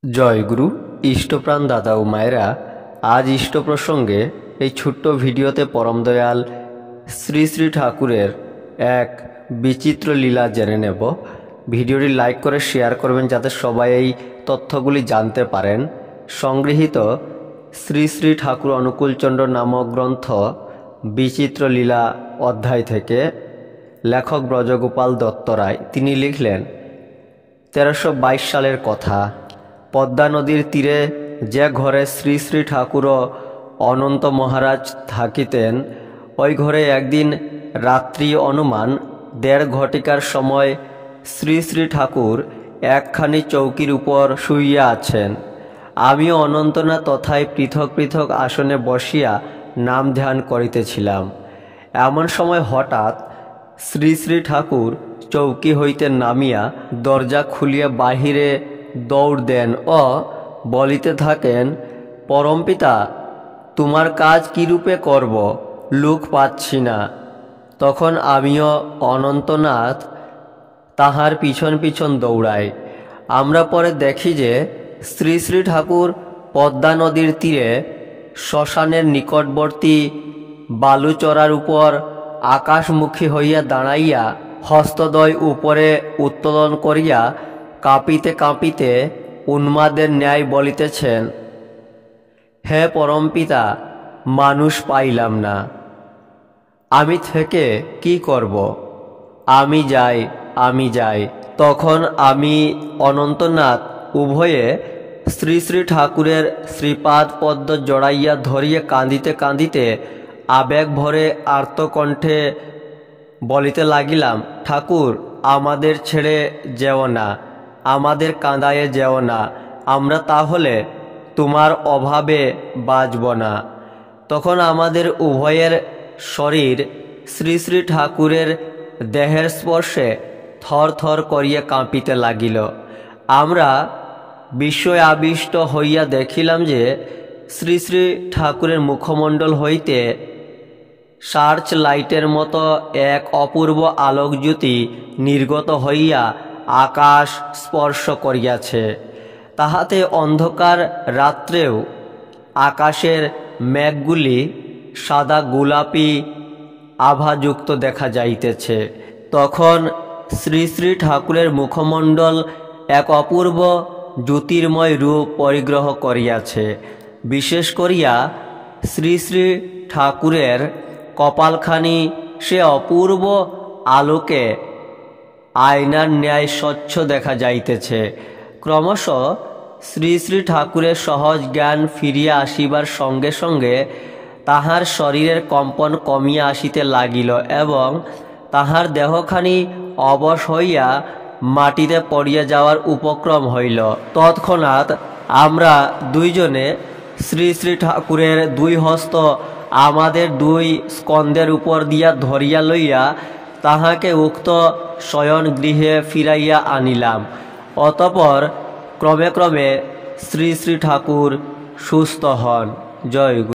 জয় গুরু ইষ্টপ্রাণ দাদা ও মায়েরা, আজ ইষ্ট প্রসঙ্গে এই ছোট্ট ভিডিওতে পরম দয়াল শ্রী শ্রী ঠাকুরের এক বিচিত্র লীলা জেনে নেব। ভিডিওটি লাইক করে শেয়ার করবেন যাতে সবাই এই তথ্যগুলি জানতে পারেন। সংগৃহীত শ্রী শ্রী ঠাকুর অনুকূলচন্দ্র নামক গ্রন্থ বিচিত্র লীলা অধ্যায় থেকে। লেখক ব্রজগোপাল দত্ত রায়। তিনি লিখলেন, 1322 সালের কথা। পদ্মা নদীর তীরে যে ঘরে শ্রী শ্রী ঠাকুর অনন্ত মহারাজ থাকিতেন, ওই ঘরে একদিন রাত্রি অনুমান 1:30 ঘটিকার সময় শ্রী শ্রী ঠাকুর একখানি চৌকির উপর শুইয়া আছেন। আমিও অনন্তনা তথায় পৃথক পৃথক আসনে বসিয়া নাম ধ্যান করিতেছিলাম। এমন সময় হঠাৎ শ্রী শ্রী ঠাকুর চৌকি হইতে নামিয়া দরজা খুলিয়া বাহিরে দৌড় দেন ও বলিতে থাকেন, পরমপিতা, তোমার কাজ কীরূপে করব, লোক পাচ্ছি না। তখন আমিও অনন্তনাথ তাহার পিছন পিছন দৌড়াই। আমরা পরে দেখি যে শ্রী শ্রী ঠাকুর পদ্মা নদীর তীরে শ্মশানের নিকটবর্তী বালুচরার উপর আকাশমুখী হইয়া দাঁড়াইয়া হস্তদ্বয় উপরে উত্তোলন করিয়া কাঁপিতে কাঁপিতে উন্মাদের ন্যায় বলিতেছেন, হে পরমপিতা, মানুষ পাইলাম না, আমি থেকে কি করব, আমি যাই, আমি যাই। তখন আমি অনন্তনাথ উভয়ে শ্রী শ্রী ঠাকুরের শ্রীপাদ পদ্ম জড়াইয়া ধরিয়া কাঁদিতে কাঁদিতে আবেগ ভরে আর্তকণ্ঠে বলিতে লাগিলাম, ঠাকুর, আমাদের ছেড়ে যেও না, আমাদের কাঁদায়ে যেও না, আমরা তাহলে তোমার অভাবে বাঁচব না। তখন আমাদের উভয়ের শরীর শ্রী শ্রী ঠাকুরের দেহের স্পর্শে থর থর করিয়া কাঁপিতে লাগিল। আমরা বিস্ময়ে আবিষ্ট হইয়া দেখিলাম যে শ্রী শ্রী ঠাকুরের মুখমণ্ডল হইতে সার্চ লাইটের মতো এক অপূর্ব আলোকজ্যোতি নির্গত হইয়া আকাশ স্পর্শ করিয়াছে। তাহাতে অন্ধকার রাত্রেও আকাশের মেঘগুলি সাদা গোলাপি আভাযুক্ত দেখা যাইতেছে। তখন শ্রী শ্রী ঠাকুরের মুখমণ্ডল এক অপূর্ব জ্যোতির্ময় রূপ পরিগ্রহ করিয়াছে। বিশেষ করিয়া শ্রী শ্রী ঠাকুরের কপালখানি সে অপূর্ব আলোকে আয়নার ন্যায় স্বচ্ছ দেখা যাইতেছে। ক্রমশ শ্রী শ্রী ঠাকুরের সহজ জ্ঞান ফিরিয়া আসিবার সঙ্গে সঙ্গে তাহার শরীরের কম্পন কমিয়া আসিতে লাগিল এবং তাহার দেহখানি অবশ হইয়া মাটিতে পড়িয়া যাওয়ার উপক্রম হইল। তৎক্ষণাৎ আমরা দুইজনে শ্রী শ্রী ঠাকুরের দুই হস্ত আমাদের দুই স্কন্ধের উপর দিয়া ধরিয়া লইয়া তাহাকে উক্ত শয়ন গৃহে ফিরাইয়া আনিলাম। অতঃপর ক্রমে ক্রমে শ্রী শ্রী ঠাকুর সুস্থ হন। জয় গুরু।